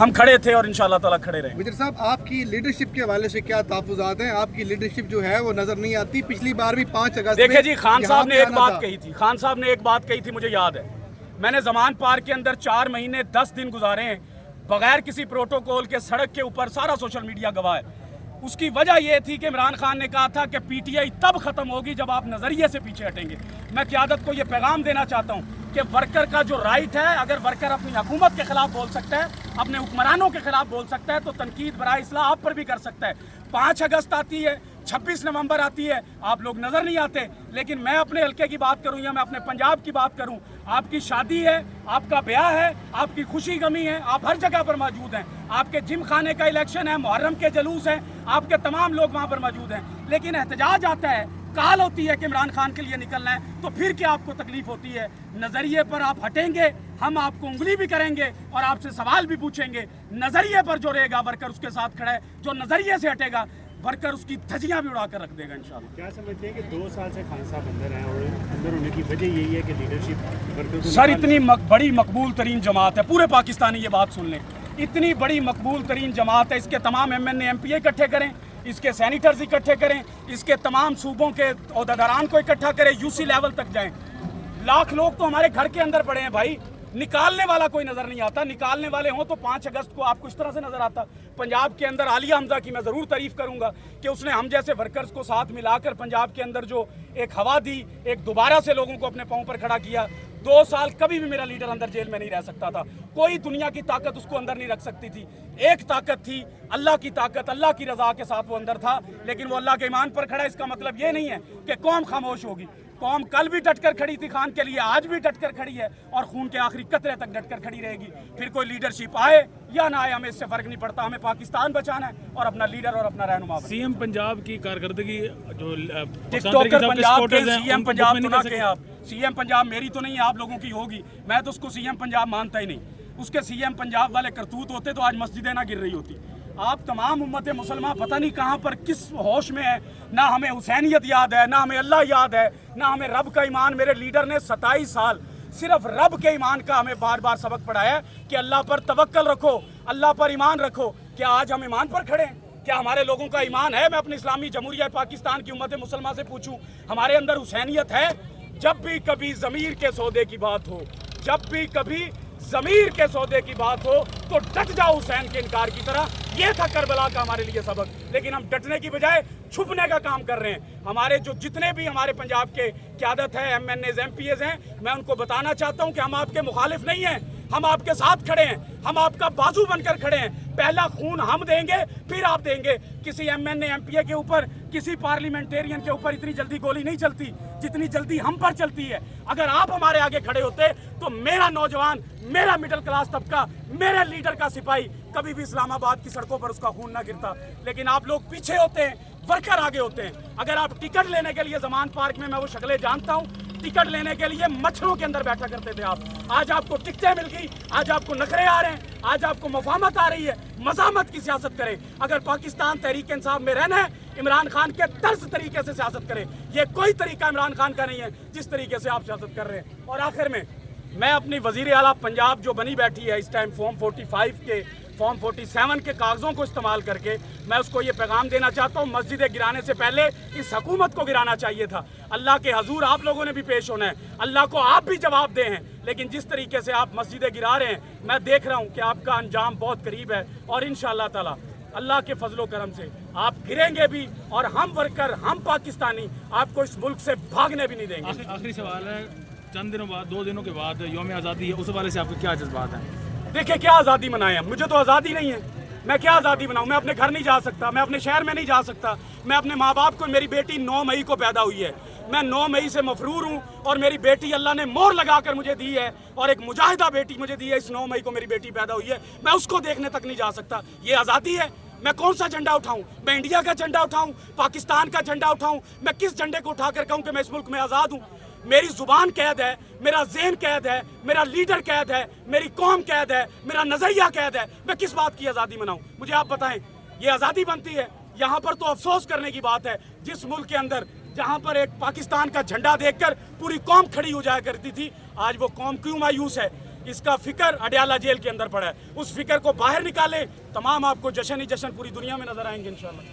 हम खड़े थे और इंशाअल्लाह ताला खड़े रहे। वजीर साहब, आपकी लीडरशिप के हवाले से क्या तहफ़्फ़ुज़ात हैं? आपकी लीडरशिप जो है वो नजर नहीं आती। पिछली बार भी 5 अगस्त देखिए जी, खान साहब ने एक आना बात था। कही थी, खान साहब ने एक बात कही थी, मुझे याद है। मैंने जमान पार्क के अंदर 4 महीने 10 दिन गुजारे हैं बगैर किसी प्रोटोकॉल के, सड़क के ऊपर, सारा सोशल मीडिया गवाह है। उसकी वजह यह थी कि इमरान खान ने कहा था कि पीटीआई तब खत्म होगी जब आप नजरिए से पीछे हटेंगे। मैं क़यादत को यह पैगाम देना चाहता हूँ कि वर्कर का जो राइट है, अगर वर्कर अपनी हुकूमत के खिलाफ बोल सकता है, अपने हुक्मरानों के खिलाफ बोल सकता है, तो तनकीद बराए इस्लाह आप पर भी कर सकता है। 5 अगस्त आती है, 26 नवंबर आती है, आप लोग नजर नहीं आते। लेकिन मैं अपने हल्के की बात करूं या मैं अपने पंजाब की बात करूं, आपकी शादी है, आपका ब्याह है, आपकी खुशी गमी है, आप हर जगह पर मौजूद हैं। आपके जिम खाने का इलेक्शन है, मुहर्रम के जलूस हैं, आपके तमाम लोग वहां पर मौजूद हैं। लेकिन एहतजाज आता है, काल होती है कि इमरान खान के लिए निकलना है, तो फिर क्या आपको तकलीफ होती है? नजरिए पर आप हटेंगे, हम आपको उंगली भी करेंगे और आपसे सवाल भी पूछेंगे। नजरिए पर जो रहेगा वर्कर उसके साथ खड़ा है, जो नजरिए से हटेगा वर्कर उसकी धज्जियां भी उड़ा कर रख देगा इंशाल्लाह। क्या समझते हैं कि 2 साल से खान साहब अंदर हैं और अंदर होने की वजह यही है कि लीडरशिप वर्कर को सर, इतनी बड़ी मकबूल तरीन जमात है, पूरे पाकिस्तानी ये बात सुन लें, इतनी बड़ी मकबूल तरीन जमात है, इसके तमाम MNA MPA इकट्ठे करें, इसके सैनिटर्स इकट्ठे करें, इसके तमाम सूबों के ओहदेदारान को इकट्ठा करें, UC लेवल तक जाएं। लाख लोग तो हमारे घर के अंदर पड़े हैं भाई, निकालने वाला कोई नजर नहीं आता। निकालने वाले हों तो 5 अगस्त को आपको इस तरह से नजर आता। पंजाब के अंदर आलिया हमजा की मैं ज़रूर तारीफ करूंगा कि उसने हम जैसे वर्कर्स को साथ मिलाकर पंजाब के अंदर जो एक हवा दी, एक दोबारा से लोगों को अपने पांव पर खड़ा किया। 2 साल कभी भी मेरा लीडर अंदर जेल में नहीं रह सकता था, कोई दुनिया की ताकत उसको अंदर नहीं रख सकती थी। एक ताकत थी, अल्लाह की ताकत, अल्लाह की रजा के साथ वो अंदर था, लेकिन वो अल्लाह के ईमान पर खड़ा है। इसका मतलब ये नहीं है कि कौम खामोश होगी। कौम कल भी डटकर खड़ी थी खान के लिए, आज भी डटकर खड़ी है और खून के आखिरी कतरे तक डटकर खड़ी रहेगी। फिर कोई लीडरशिप आए या ना आए, हमें इससे फर्क नहीं पड़ता। हमें पाकिस्तान बचाना है और अपना लीडर और अपना रहनुमा। सीएम पंजाब की कारकर्दगी जो टिकटॉकर पंजाब के सीएम पंजाब तो ना कहें आप। सीएम पंजाब मेरी तो नहीं है, आप लोगों की होगी। मैं तो उसको सीएम पंजाब मानता ही नहीं। उसके सीएम पंजाब वाले करतूत होते तो आज मस्जिदें ना गिर रही होती। आप तमाम उम्मत मुसलमान पता नहीं कहाँ पर किस होश में है, ना हमें हुसैनियत याद है, ना हमें अल्लाह याद है, ना हमें रब का ईमान। मेरे लीडर ने 27 साल सिर्फ रब के ईमान का हमें बार बार सबक पढ़ाया कि अल्लाह पर तवक्कल रखो, अल्लाह पर ईमान रखो। क्या आज हम ईमान पर खड़े हैं? क्या हमारे लोगों का ईमान है? मैं अपनी इस्लामी जमहूरिया पाकिस्तान की उम्मत मुसलमान से पूछूं, हमारे अंदर हुसैनियत है? जब भी कभी ज़मीर के सौदे की बात हो, जब भी कभी ज़मीर के सौदे की बात हो, तो डट जाओ हुसैन के इनकार की तरह। ये था करबला का हमारे लिए सबक। लेकिन हम डटने की बजाय छुपने का काम कर रहे हैं। हमारे जो जितने भी हमारे पंजाब के क़यादत है, MNAs MPAs हैं, मैं उनको बताना चाहता हूं कि हम आपके मुखालिफ नहीं हैं, हम आपके साथ खड़े हैं, हम आपका बाजू बनकर खड़े हैं। पहला खून हम देंगे, फिर आप देंगे। किसी MNA MPA के ऊपर, किसी पार्लियामेंटेरियन के ऊपर इतनी जल्दी गोली नहीं चलती जितनी जल्दी हम पर चलती है। अगर आप हमारे आगे खड़े होते तो मेरा नौजवान, मेरा मिडिल क्लास तबका, मेरे लीडर का सिपाही कभी भी इस्लामाबाद की सड़कों पर उसका खून ना गिरता। लेकिन आप लोग पीछे होते हैं, वर्कर आगे होते हैं। अगर आप टिकट लेने के लिए जमान पार्क में, मैं वो शक्लें जानता हूँ, टिकट लेने के लिए मच्छरों के अंदर बैठा करते थे आप। आज आपको टिकटें मिल गई, आज आपको नखरे आ रहे हैं, आज आपको मफामत आ रही है। मज़ामत की सियासत करें। अगर पाकिस्तान तहरीक इंसाफ में रहना है, इमरान खान के तर्ज तरीके से सियासत करें। ये कोई तरीका इमरान खान का नहीं है जिस तरीके से आप सियासत कर रहे हैं। और आखिर में मैं अपनी वज़ीर आला पंजाब जो बनी बैठी है इस टाइम फॉर्म 45 के, फॉर्म 47 के कागज़ों को इस्तेमाल करके, मैं उसको ये पैगाम देना चाहता हूँ, मस्जिदें गिराने से पहले इस हुकूमत को गिराना चाहिए था। अल्लाह के हजूर आप लोगों ने भी पेश होना है, अल्लाह को आप भी जवाब दे हैं। लेकिन जिस तरीके से आप मस्जिदें गिरा रहे हैं, मैं देख रहा हूँ कि आपका अंजाम बहुत करीब है। और इंशाअल्लाह ताला अल्लाह के फजलो करम से आप गिरेंगे भी, और हम वर्कर, हम पाकिस्तानी आपको इस मुल्क से भागने भी नहीं देंगे। आखिरी सवाल है, चंद दिनों बाद, 2 दिनों के बाद यौम आज़ादी है, उस हवाले से आपके क्या जज्बात हैं? देखिए, क्या आज़ादी मनाएं हम? मुझे तो आज़ादी नहीं है, मैं क्या आज़ादी बनाऊं? मैं अपने घर नहीं जा सकता, मैं अपने शहर में नहीं जा सकता, मैं अपने माँ बाप को, मेरी बेटी 9 मई को पैदा हुई है, मैं 9 मई से मफरूर हूँ और मेरी बेटी अल्लाह ने मोहर लगाकर मुझे दी है और एक मुजाहिदा बेटी मुझे दी है। इस 9 मई को मेरी बेटी पैदा हुई है, मैं उसको देखने तक नहीं जा सकता। ये आज़ादी है? मैं कौन सा झंडा उठाऊं? मैं इंडिया का झंडा उठाऊं, पाकिस्तान का झंडा उठाऊं? मैं किस झंडे को उठाकर कहूं कि मैं इस मुल्क में आज़ाद हूं? मेरी जुबान कैद है, मेरा ज़हन कैद है, मेरा लीडर कैद है, मेरी कौम कैद है, मेरा नज़रिया कैद है। मैं किस बात की आज़ादी मनाऊं? मुझे आप बताएं, ये आज़ादी बनती है? यहाँ पर तो अफसोस करने की बात है, जिस मुल्क के अंदर जहाँ पर एक पाकिस्तान का झंडा देखकर पूरी कौम खड़ी हो जाया करती थी, आज वो कौम क्यों मायूस है? اس کا فکر اڈیالہ جیل کے اندر پڑا ہے. اس فکر کو باہر نکالے, تمام آپ کو جشن ہی جشن پوری دنیا میں نظر آئیں گے انشاءاللہ.